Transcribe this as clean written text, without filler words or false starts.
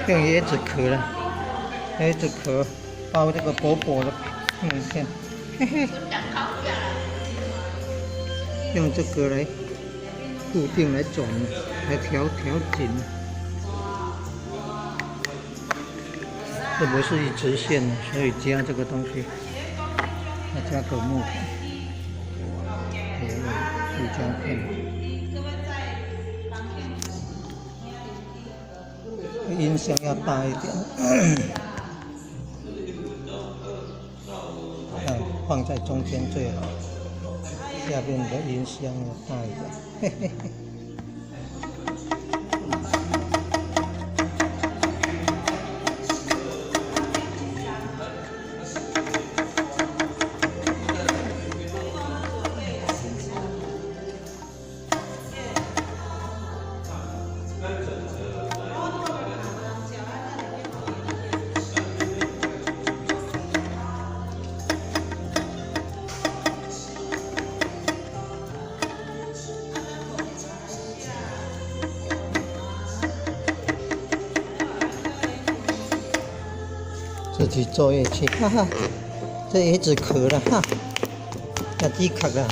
用椰子壳了，椰子壳包这个薄薄的木片，嘿嘿，用这个来固定来转，来调紧。这不是一直线的，所以加这个东西，要加个木片，塑胶片。 音箱要大一点，放在中间最好。下面的音箱要大一点，嘿嘿嘿。自己做乐器，哈哈，这椰子壳了哈，要低卡了。